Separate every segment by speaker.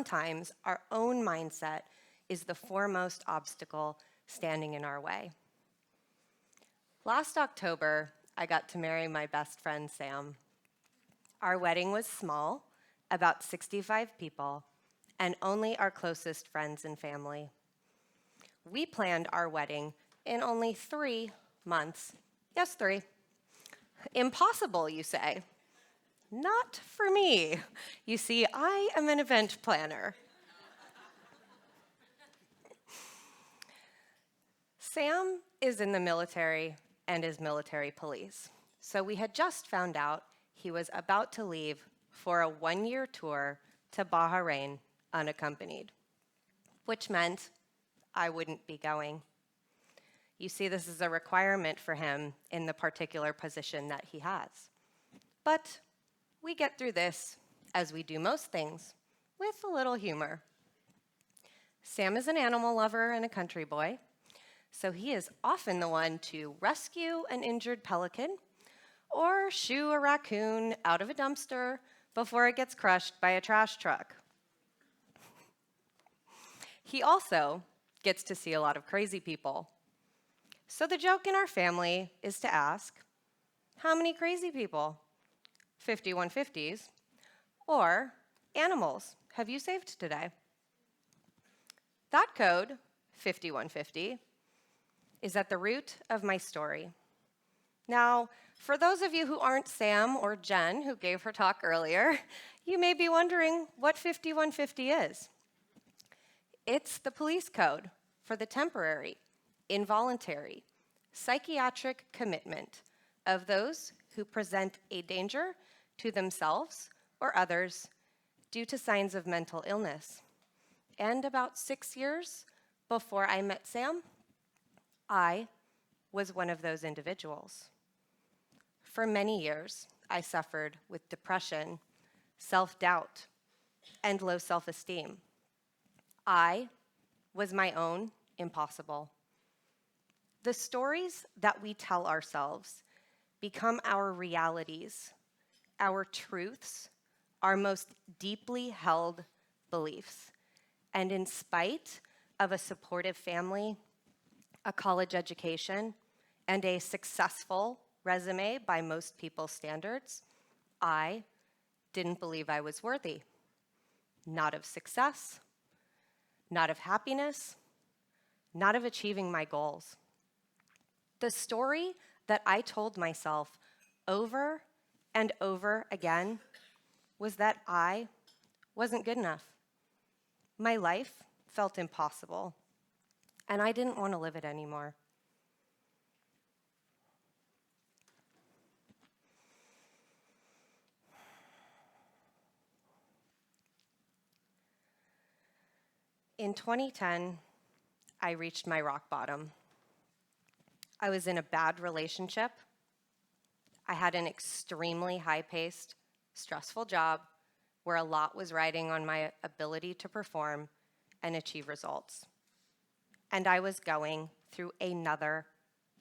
Speaker 1: sometimes our own mindset is the foremost obstacle standing in our way. Last October, I got to marry my best friend, Sam. Our wedding was small, about 65 people, and only our closest friends and family. We planned our wedding in only 3 months. Yes, 3. Impossible, you say? Not for me. You see, I am an event planner. Sam is in the military and is military police. So we had just found out he was about to leave for a 1-year tour to Bahrain unaccompanied, which meant I wouldn't be going. You see, this is a requirement for him in the particular position that he has. But we get through this, as we do most things, with a little humor. Sam is an animal lover and a country boy, so he is often the one to rescue an injured pelican or shoo a raccoon out of a dumpster before it gets crushed by a trash truck. He also gets to see a lot of crazy people. So the joke in our family is to ask, how many crazy people? 5150s, or animals have you saved today? That code, 5150, is at the root of my story. Now, for those of you who aren't Sam or Jen, who gave her talk earlier, you may be wondering what 5150 is. It's the police code for the temporary, involuntary, psychiatric commitment of those who present a danger to themselves or others due to signs of mental illness. And about 6 years before I met Sam, I was one of those individuals. For many years, I suffered with depression, self-doubt, and low self-esteem. I was my own impossible. The stories that we tell ourselves become our realities, our truths, our most deeply held beliefs. And in spite of a supportive family, a college education, and a successful resume by most people's standards, I didn't believe I was worthy. Not of success, not of happiness, not of achieving my goals. The story that I told myself over and over again was that I wasn't good enough. My life felt impossible, and I didn't want to live it anymore. In 2010, I reached my rock bottom. I was in a bad relationship. I had an extremely high-paced, stressful job where a lot was riding on my ability to perform and achieve results. And I was going through another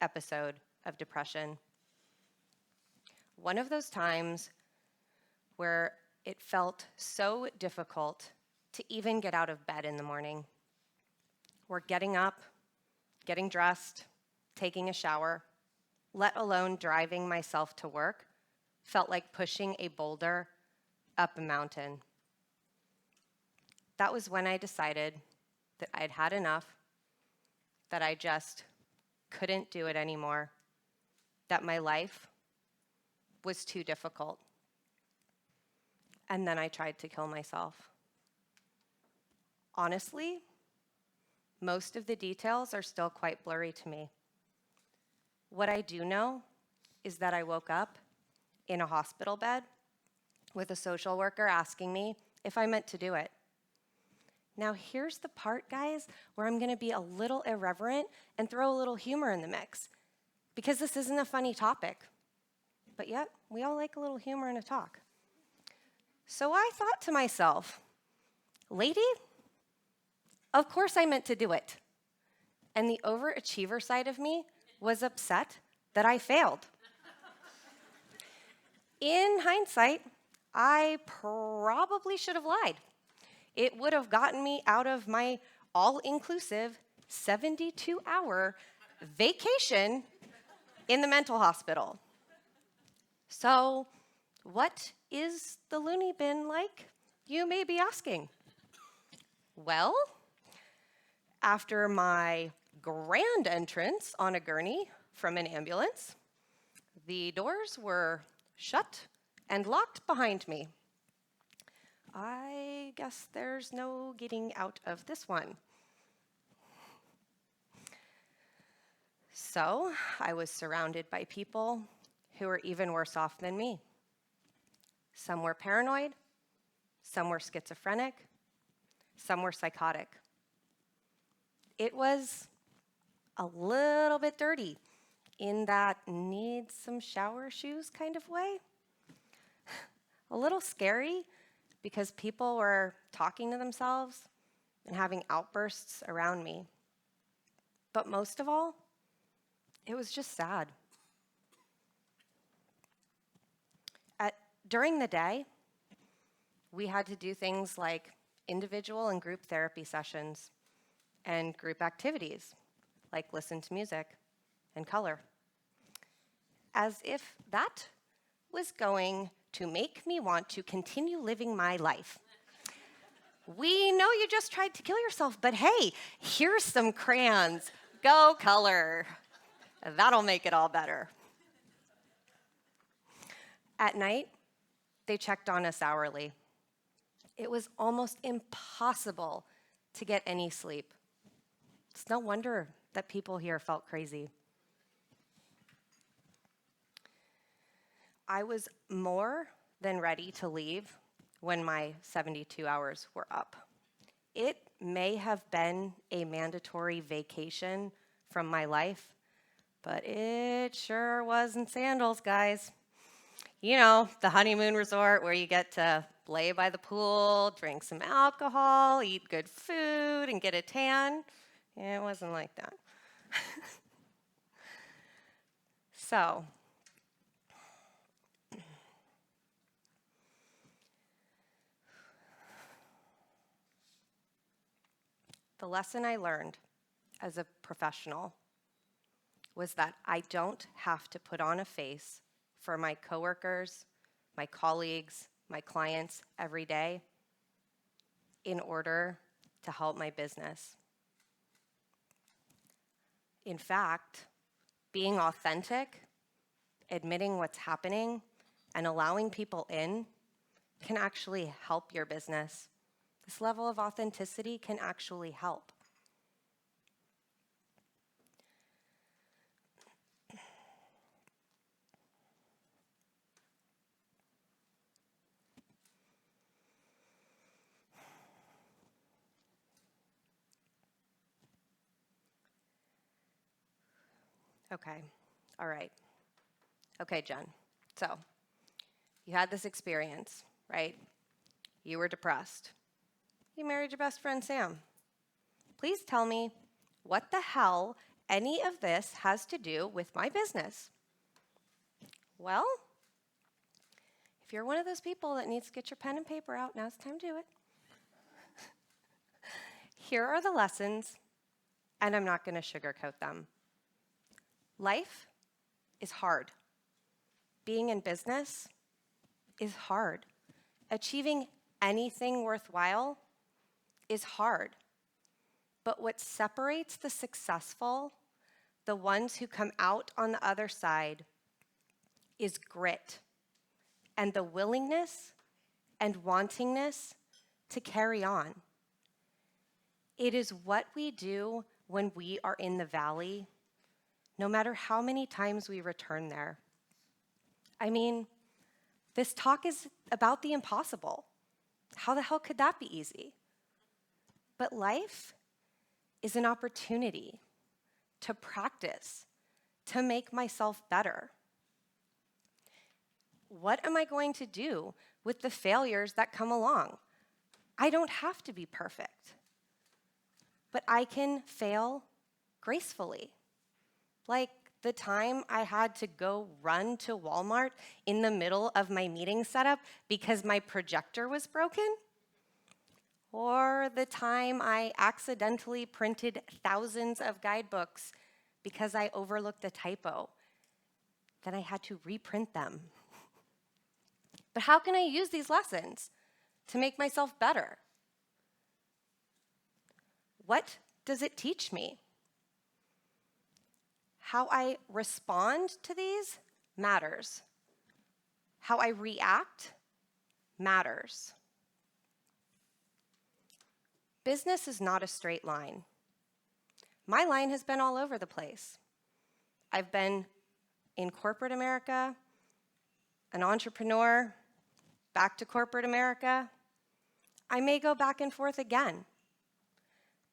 Speaker 1: episode of depression. One of those times where it felt so difficult to even get out of bed in the morning. Where getting up, getting dressed, taking a shower, let alone driving myself to work, felt like pushing a boulder up a mountain. That was when I decided that I'd had enough, that I just couldn't do it anymore, that my life was too difficult. And then I tried to kill myself. Honestly, most of the details are still quite blurry to me. What I do know is that I woke up in a hospital bed with a social worker asking me if I meant to do it. Now here's the part, guys, where I'm gonna be a little irreverent and throw a little humor in the mix, because this isn't a funny topic, but yet we all like a little humor in a talk. So I thought to myself, lady, of course I meant to do it. And the overachiever side of me was upset that I failed. In hindsight, I probably should have lied. It would have gotten me out of my all-inclusive 72-hour vacation in the mental hospital. So, what is the loony bin like, you may be asking? Well, after my grand entrance on a gurney from an ambulance, the doors were shut and locked behind me. I guess there's no getting out of this one. So I was surrounded by people who were even worse off than me. Some were paranoid, some were schizophrenic, some were psychotic. It was a little bit dirty in that need some shower shoes kind of way. A little scary because people were talking to themselves and having outbursts around me. But most of all, it was just sad. During the day, we had to do things like individual and group therapy sessions and group activities, like listen to music and color. As if that was going to make me want to continue living my life. We know you just tried to kill yourself, but hey, here's some crayons. Go color. That'll make it all better. At night, they checked on us hourly. It was almost impossible to get any sleep. It's no wonder that people here felt crazy. I was more than ready to leave when my 72 hours were up. It may have been a mandatory vacation from my life, but it sure wasn't sandals, guys. You know, the honeymoon resort where you get to lay by the pool, drink some alcohol, eat good food, and get a tan. It wasn't like that. So, the lesson I learned as a professional was that I don't have to put on a face for my coworkers, my colleagues, my clients every day in order to help my business. In fact, being authentic, admitting what's happening, and allowing people in can actually help your business. This level of authenticity can actually help. Okay, all right. Okay, Jen. So, you had this experience, right? You were depressed. You married your best friend, Sam. Please tell me what the hell any of this has to do with my business. Well, if you're one of those people that needs to get your pen and paper out, now's the time to do it. Here are the lessons, and I'm not going to sugarcoat them. Life is hard. Being in business is hard. Achieving anything worthwhile is hard. But what separates the successful, the ones who come out on the other side, is grit and the willingness and wantingness to carry on. It is what we do when we are in the valley, no matter how many times we return there. I mean, this talk is about the impossible. How the hell could that be easy? But life is an opportunity to practice, to make myself better. What am I going to do with the failures that come along? I don't have to be perfect, but I can fail gracefully. Like the time I had to go run to Walmart in the middle of my meeting setup because my projector was broken. or the time I accidentally printed thousands of guidebooks because I overlooked a typo. Then I had to reprint them. But how can I use these lessons to make myself better? What does it teach me? How I respond to these matters. How I react matters. Business is not a straight line. My line has been all over the place. I've been in corporate America, an entrepreneur, back to corporate America. I may go back and forth again.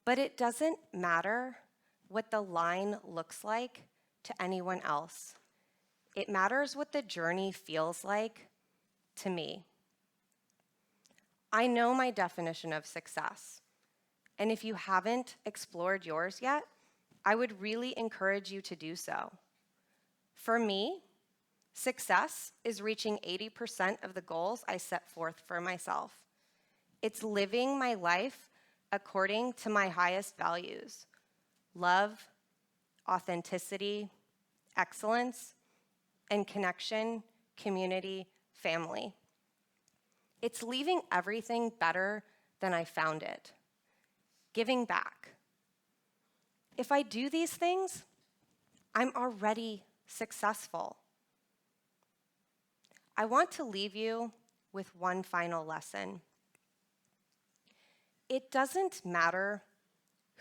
Speaker 1: But it doesn't matter what the line looks like to anyone else. It matters what the journey feels like to me. I know my definition of success. And if you haven't explored yours yet, I would really encourage you to do so. For me, success is reaching 80% of the goals I set forth for myself. It's living my life according to my highest values: love, authenticity, excellence, and connection, community, family. It's leaving everything better than I found it. Giving back. If I do these things, I'm already successful. I want to leave you with one final lesson. It doesn't matter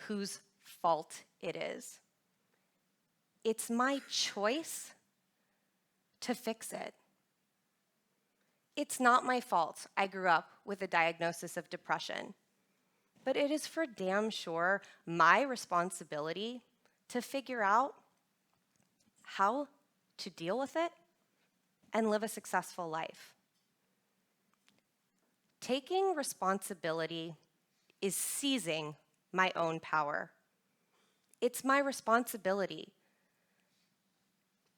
Speaker 1: whose fault it is. It's my choice to fix it. It's not my fault I grew up with a diagnosis of depression, but it is for damn sure my responsibility to figure out how to deal with it and live a successful life. Taking responsibility is seizing my own power. It's my responsibility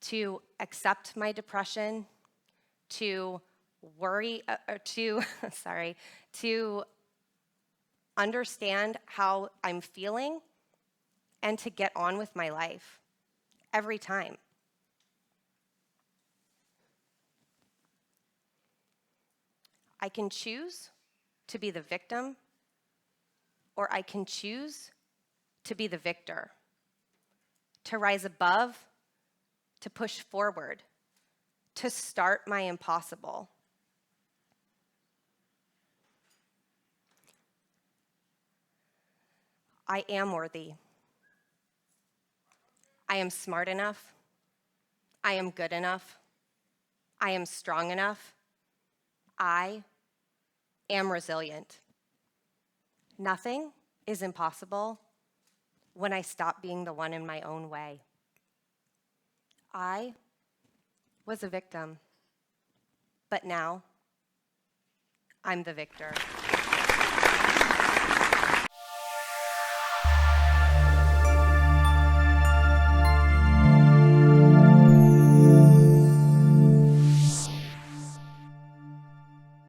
Speaker 1: to accept my depression, to to understand how I'm feeling, and to get on with my life every time. I can choose to be the victim, or I can choose to be the victor, to rise above, to push forward, to start my impossible. I am worthy. I am smart enough. I am good enough. I am strong enough. I am resilient. Nothing is impossible when I stop being the one in my own way. I was a victim, but now I'm the victor.